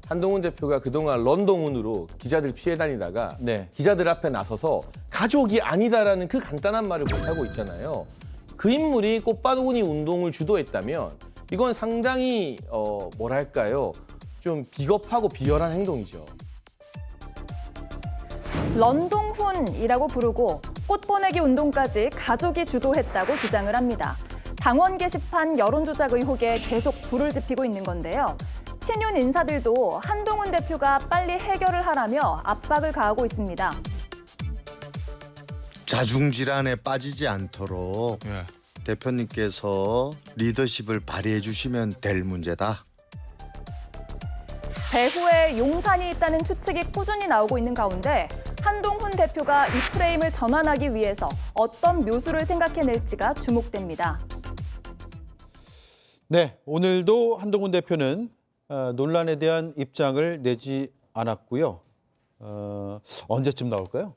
한동훈 대표가 그동안 런동훈으로 기자들 피해 다니다가 네. 기자들 앞에 나서서 가족이 아니다라는 그 간단한 말을 못하고 있잖아요. 그 인물이 꽃바구니 운동을 주도했다면 이건 상당히 뭐랄까요? 좀 비겁하고 비열한 행동이죠. 런동훈이라고 부르고 꽃 보내기 운동까지 가족이 주도했다고 주장을 합니다. 당원 게시판 여론조작 의혹에 계속 불을 지피고 있는 건데요. 친윤 인사들도 한동훈 대표가 빨리 해결을 하라며 압박을 가하고 있습니다. 자중질환에 빠지지 않도록 대표님께서 리더십을 발휘해 주시면 될 문제다. 배후에 용산이 있다는 추측이 꾸준히 나오고 있는 가운데 한동훈 대표가 이 프레임을 전환하기 위해서 어떤 묘수를 생각해낼지가 주목됩니다. 네, 오늘도 한동훈 대표는 논란에 대한 입장을 내지 않았고요. 언제쯤 나올까요?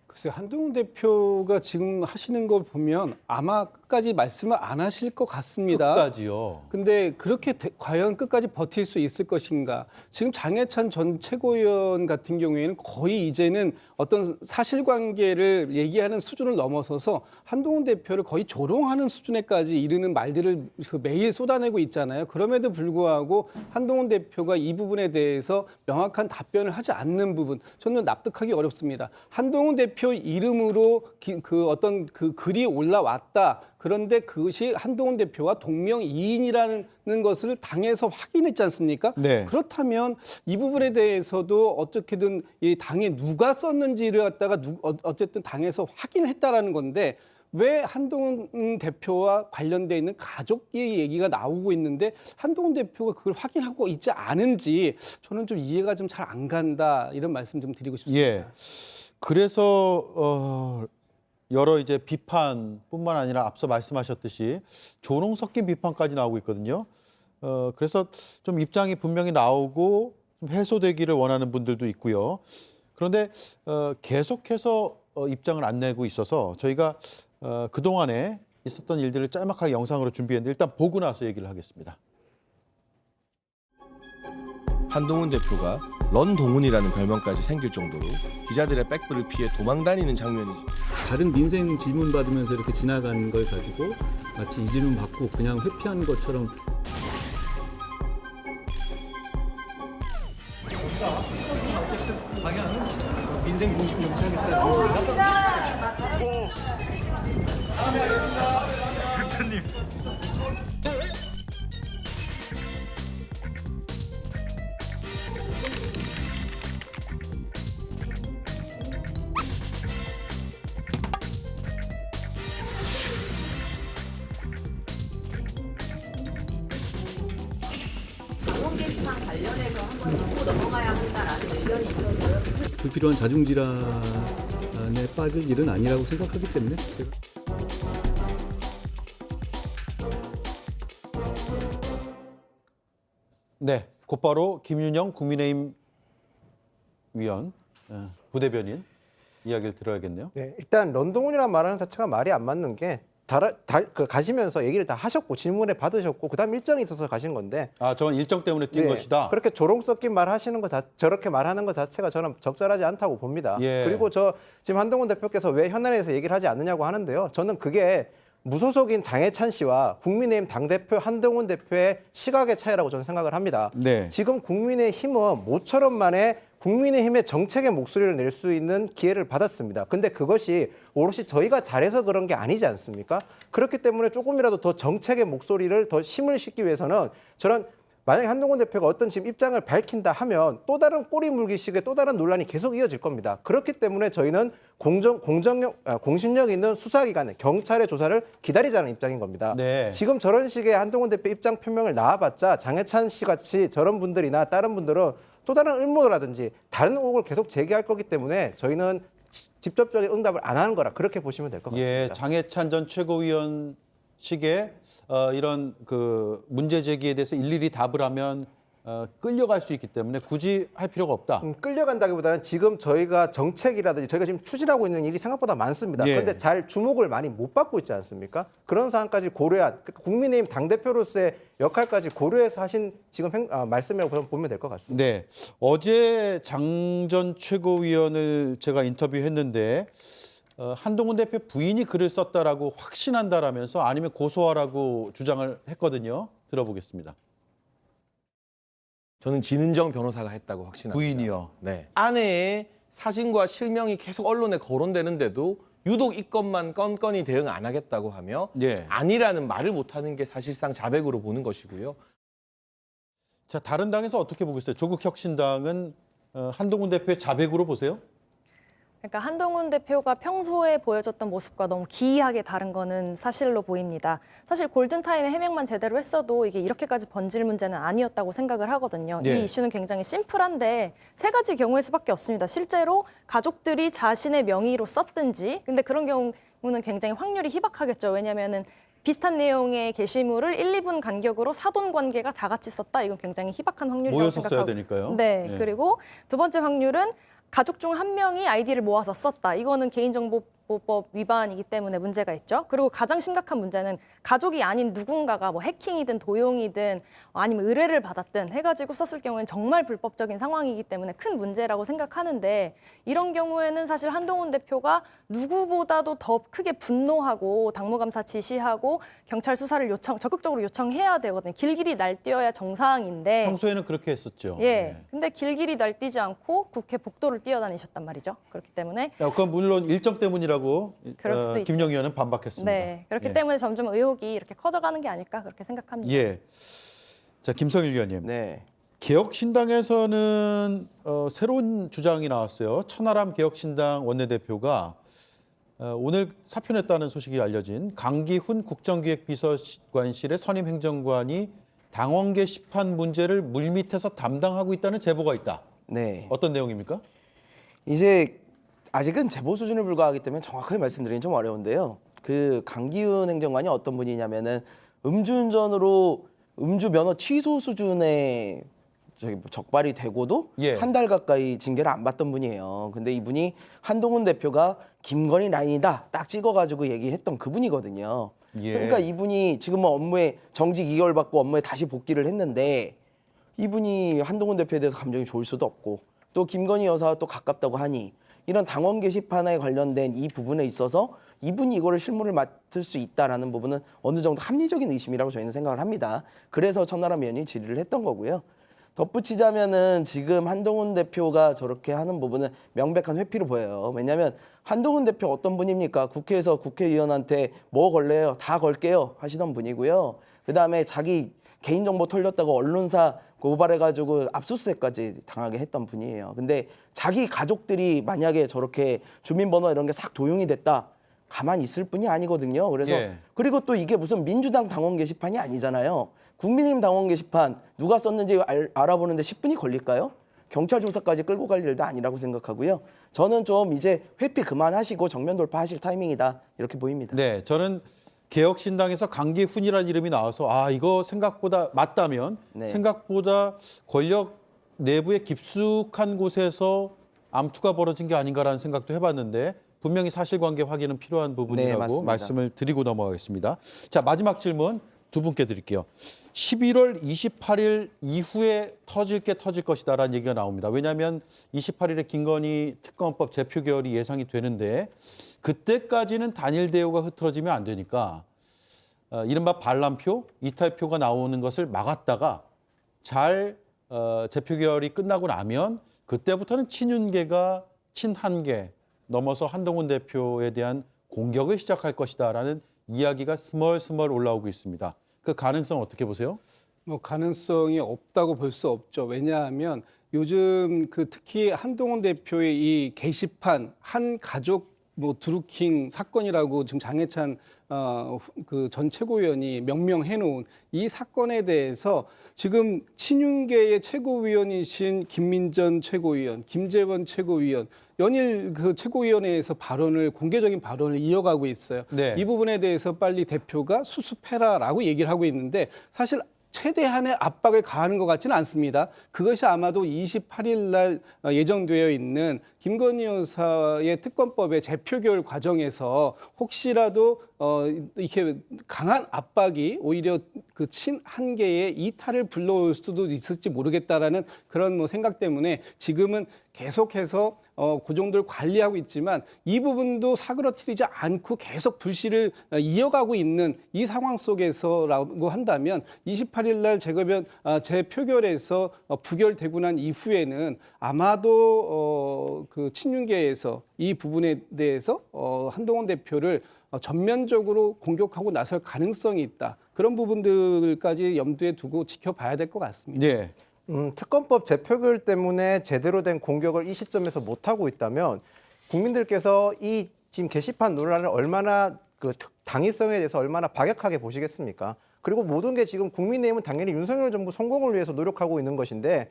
글쎄 한동훈 대표가 지금 하시는 걸 보면 아마 끝까지 말씀을 안 하실 것 같습니다. 끝까지요. 근데 그렇게 과연 끝까지 버틸 수 있을 것인가? 지금 장해찬 전 최고위원 같은 경우에는 거의 이제는 어떤 사실관계를 얘기하는 수준을 넘어서서 한동훈 대표를 거의 조롱하는 수준에까지 이르는 말들을 매일 쏟아내고 있잖아요. 그럼에도 불구하고 한동훈 대표가 이 부분에 대해서 명확한 답변을 하지 않는 부분, 저는 납득하기 어렵습니다. 한동훈 대표 이름으로 어떤 글이 올라왔다. 그런데 그것이 한동훈 대표와 동명이인이라는 것을 당에서 확인했지 않습니까? 네. 그렇다면 이 부분에 대해서도 어떻게든 이 당에 누가 썼는지를 갖다가 어쨌든 당에서 확인했다라는 건데 왜 한동훈 대표와 관련돼 있는 가족의 얘기가 나오고 있는데 한동훈 대표가 그걸 확인하고 있지 않은지 저는 좀 이해가 좀 잘 안 간다 이런 말씀 좀 드리고 싶습니다. 예. 그래서 여러 이제 비판뿐만 아니라 앞서 말씀하셨듯이 조롱 섞인 비판까지 나오고 있거든요. 그래서 좀 입장이 분명히 나오고 좀 해소되기를 원하는 분들도 있고요. 그런데 계속해서 입장을 안 내고 있어서 저희가 그동안에 있었던 일들을 짤막하게 영상으로 준비했는데 일단 보고 나서 얘기를 하겠습니다. 한동훈 대표가 런동훈이라는 별명까지 생길 정도로 기자들의 백불을 피해 도망다니는 장면이죠. 다른 민생 질문 받으면서 이렇게 지나가는 걸 가지고 마치 이 질문 받고 그냥 회피한 것처럼 불필요한 자중질환에 빠질 일은 아니라고 생각하기 때문에 제가 네, 곧바로 김윤영 국민의힘 위원 부대변인 이야기를 들어야겠네요. 네, 일단 런동훈이라는 말하는 자체가 말이 안 맞는 게 가시면서 얘기를 다 하셨고 질문에 받으셨고 그다음 일정이 있어서 가신 건데 저건 일정 때문에 뛴 예, 것이다. 그렇게 조롱 섞인 말 하시는 거 저렇게 말하는 것 자체가 저는 적절하지 않다고 봅니다. 예. 그리고 지금 한동훈 대표께서 왜 현안에서 얘기를 하지 않느냐고 하는데요. 저는 그게 무소속인 장해찬 씨와 국민의힘 당대표 한동훈 대표의 시각의 차이라고 저는 생각을 합니다. 네. 지금 국민의힘은 모처럼 만에 국민의힘의 정책의 목소리를 낼 수 있는 기회를 받았습니다. 근데 그것이 오롯이 저희가 잘해서 그런 게 아니지 않습니까? 그렇기 때문에 조금이라도 더 정책의 목소리를 더 힘을 싣기 위해서는 만약에 한동훈 대표가 어떤 지금 입장을 밝힌다 하면 또 다른 꼬리 물기식의 또 다른 논란이 계속 이어질 겁니다. 그렇기 때문에 저희는 공신력 있는 수사기관, 경찰의 조사를 기다리자는 입장인 겁니다. 네. 지금 저런 식의 한동훈 대표 입장 표명을 나와봤자 장해찬 씨 같이 저런 분들이나 다른 분들은 또 다른 음모라든지 다른 의혹을 계속 제기할 거기 때문에 저희는 직접적인 응답을 안 하는 거라 그렇게 보시면 될 것 같습니다. 예, 장해찬 전 최고위원 식의 이런 그 문제 제기에 대해서 일일이 답을 하면 끌려갈 수 있기 때문에 굳이 할 필요가 없다. 끌려간다기보다는 지금 저희가 정책이라든지 저희가 지금 추진하고 있는 일이 생각보다 많습니다. 예. 그런데 잘 주목을 많이 못 받고 있지 않습니까? 그런 사안까지 고려한 그러니까 국민의힘 당대표로서의 역할까지 고려해서 하신 지금 말씀이라고 보면 될 것 같습니다. 네, 어제 장 전 최고위원을 제가 인터뷰했는데 한동훈 대표 부인이 글을 썼다라고 확신한다라면서 아니면 고소하라고 주장을 했거든요. 들어보겠습니다. 저는 진은정 변호사가 했다고 확신합니다. 부인이요. 네. 아내의 사진과 실명이 계속 언론에 거론되는데도 유독 이 건만 건건히 대응 안 하겠다고 하며 예. 아니라는 말을 못하는 게 사실상 자백으로 보는 것이고요. 자, 다른 당에서 어떻게 보고 있어요? 조국혁신당은 한동훈 대표의 자백으로 보세요? 그러니까 한동훈 대표가 평소에 보여줬던 모습과 너무 기이하게 다른 거는 사실로 보입니다. 사실 골든타임에 해명만 제대로 했어도 이게 이렇게까지 번질 문제는 아니었다고 생각을 하거든요. 예. 이 이슈는 굉장히 심플한데 세 가지 경우일 수밖에 없습니다. 실제로 가족들이 자신의 명의로 썼든지, 근데 그런 경우는 굉장히 확률이 희박하겠죠. 왜냐하면은 비슷한 내용의 게시물을 1, 2분 간격으로 사돈 관계가 다 같이 썼다. 이건 굉장히 희박한 확률이라고 모여서 써야 생각하고. 되니까요. 네. 예. 그리고 두 번째 확률은 가족 중 한 명이 아이디를 모아서 썼다. 이거는 개인정보보호법 위반이기 때문에 문제가 있죠. 그리고 가장 심각한 문제는 가족이 아닌 누군가가 뭐 해킹이든 도용이든 아니면 의뢰를 받았든 해가지고 썼을 경우에는 정말 불법적인 상황이기 때문에 큰 문제라고 생각하는데 이런 경우에는 사실 한동훈 대표가 누구보다도 더 크게 분노하고 당무감사 지시하고 경찰 수사를 적극적으로 요청해야 되거든요. 길길이 날뛰어야 정상인데. 평소에는 그렇게 했었죠. 예. 근데 길길이 날뛰지 않고 국회 복도를 뛰어다니셨단 말이죠. 그렇기 때문에 그건 물론 일정 때문이라고 그럴 수도 있죠. 김영희 의원은 반박했습니다. 네. 그렇기 예. 때문에 점점 의혹이 이렇게 커져가는 게 아닐까 그렇게 생각합니다. 예. 자, 김성일 의원님. 네. 개혁신당에서는 새로운 주장이 나왔어요. 천하람 개혁신당 원내대표가 오늘 사표냈다는 소식이 알려진 강기훈 국정기획비서관실의 선임 행정관이 당원 게시판 문제를 물밑에서 담당하고 있다는 제보가 있다. 네. 어떤 내용입니까? 이제 아직은 제보 수준에 불과하기 때문에 정확하게 말씀드리긴 좀 어려운데요. 그 강기훈 행정관이 어떤 분이냐면은 음주운전으로 음주 면허 취소 수준의 적발이 되고도 예. 한 달 가까이 징계를 안 받던 분이에요. 근데 이분이 한동훈 대표가 김건희 라인이다 딱 찍어가지고 얘기했던 그분이거든요. 예. 그러니까 이분이 지금 뭐 업무에 정직 2개월 받고 업무에 다시 복귀를 했는데 이분이 한동훈 대표에 대해서 감정이 좋을 수도 없고 또 김건희 여사와 또 가깝다고 하니 이런 당원 게시판에 관련된 이 부분에 있어서 이분이 이거를 실무를 맡을 수 있다라는 부분은 어느 정도 합리적인 의심이라고 저희는 생각을 합니다. 그래서 천하람 의원이 질의를 했던 거고요. 덧붙이자면은 지금 한동훈 대표가 저렇게 하는 부분은 명백한 회피로 보여요. 왜냐하면 한동훈 대표 어떤 분입니까? 국회에서 국회의원한테 뭐 걸래요? 다 걸게요 하시던 분이고요. 그다음에 자기 개인정보 털렸다고 언론사 고발해가지고 압수수색까지 당하게 했던 분이에요. 근데 자기 가족들이 만약에 저렇게 주민번호 이런 게 싹 도용이 됐다. 가만히 있을 뿐이 아니거든요. 그래서 예. 그리고 또 이게 무슨 민주당 당원 게시판이 아니잖아요. 국민의힘 당원 게시판 누가 썼는지 알아보는데 10분이 걸릴까요? 경찰 조사까지 끌고 갈 일도 아니라고 생각하고요. 저는 좀 이제 회피 그만하시고 정면 돌파하실 타이밍이다 이렇게 보입니다. 네, 저는 개혁신당에서 강기훈이라는 이름이 나와서 이거 생각보다 맞다면 네. 생각보다 권력 내부의 깊숙한 곳에서 암투가 벌어진 게 아닌가라는 생각도 해봤는데 분명히 사실관계 확인은 필요한 부분이라고 맞습니다. 말씀을 드리고 넘어가겠습니다. 자, 마지막 질문 두 분께 드릴게요. 11월 28일 이후에 터질 게 터질 것이다라는 얘기가 나옵니다. 왜냐하면 28일에 김건희 특검법 재표결이 예상이 되는데 그때까지는 단일 대우가 흐트러지면 안 되니까 이른바 반란표, 이탈표가 나오는 것을 막았다가 잘 재표결이 끝나고 나면 그때부터는 친윤계가 친한계 넘어서 한동훈 대표에 대한 공격을 시작할 것이다라는 이야기가 스멀스멀 올라오고 있습니다. 그 가능성 어떻게 보세요? 뭐 가능성이 없다고 볼 수 없죠. 왜냐하면 요즘 그 특히 한동훈 대표의 이 게시판 한 가족 뭐 드루킹 사건이라고 지금 장해찬 그 전 최고위원이 명명해놓은 이 사건에 대해서 지금 친윤계의 최고위원이신 김민전 최고위원, 김재원 최고위원 연일 그 최고위원회에서 공개적인 발언을 이어가고 있어요. 네. 이 부분에 대해서 빨리 대표가 수습해라라고 얘기를 하고 있는데 사실 최대한의 압박을 가하는 것 같지는 않습니다. 그것이 아마도 28일 날 예정되어 있는 김건희 여사의 특검법의 재표결 과정에서 혹시라도 이렇게 강한 압박이 오히려 그 친한계의 이탈을 불러올 수도 있을지 모르겠다라는 그런 뭐 생각 때문에 지금은 계속해서 그 정도를 관리하고 있지만 이 부분도 사그러뜨리지 않고 계속 불씨를 이어가고 있는 이 상황 속에서라고 한다면 28일 날 재표결에서 부결되고 난 이후에는 아마도 그 친윤계에서 이 부분에 대해서 한동훈 대표를 전면적으로 공격하고 나설 가능성이 있다. 그런 부분들까지 염두에 두고 지켜봐야 될 것 같습니다. 네. 특검법 재표결 때문에 제대로 된 공격을 이 시점에서 못 하고 있다면 국민들께서 이 지금 게시판 논란을 얼마나 그 당위성에 대해서 얼마나 박약하게 보시겠습니까? 그리고 모든 게 지금 국민의힘은 당연히 윤석열 정부 성공을 위해서 노력하고 있는 것인데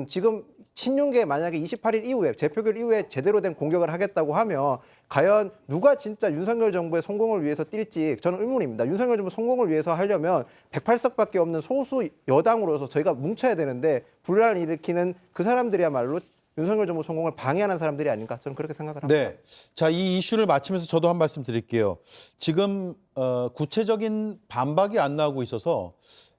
지금 친윤계 만약에 28일 이후에 재표결 이후에 제대로 된 공격을 하겠다고 하면 과연 누가 진짜 윤석열 정부의 성공을 위해서 뛸지 저는 의문입니다. 윤석열 정부 성공을 위해서 하려면 108석밖에 없는 소수 여당으로서 저희가 뭉쳐야 되는데 분란을 일으키는 그 사람들이야말로 윤석열 정부 성공을 방해하는 사람들이 아닌가 저는 그렇게 생각을 합니다. 네. 자, 이 이슈를 마치면서 저도 한 말씀 드릴게요. 지금 구체적인 반박이 안 나오고 있어서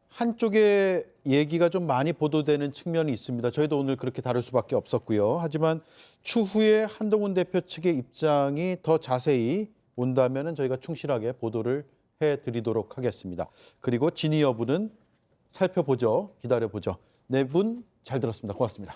한쪽의 얘기가 좀 많이 보도되는 측면이 있습니다. 저희도 오늘 그렇게 다룰 수밖에 없었고요. 하지만 추후에 한동훈 대표 측의 입장이 더 자세히 온다면 저희가 충실하게 보도를 해드리도록 하겠습니다. 그리고 진위 여부는 살펴보죠. 기다려보죠. 네 분 잘 들었습니다. 고맙습니다.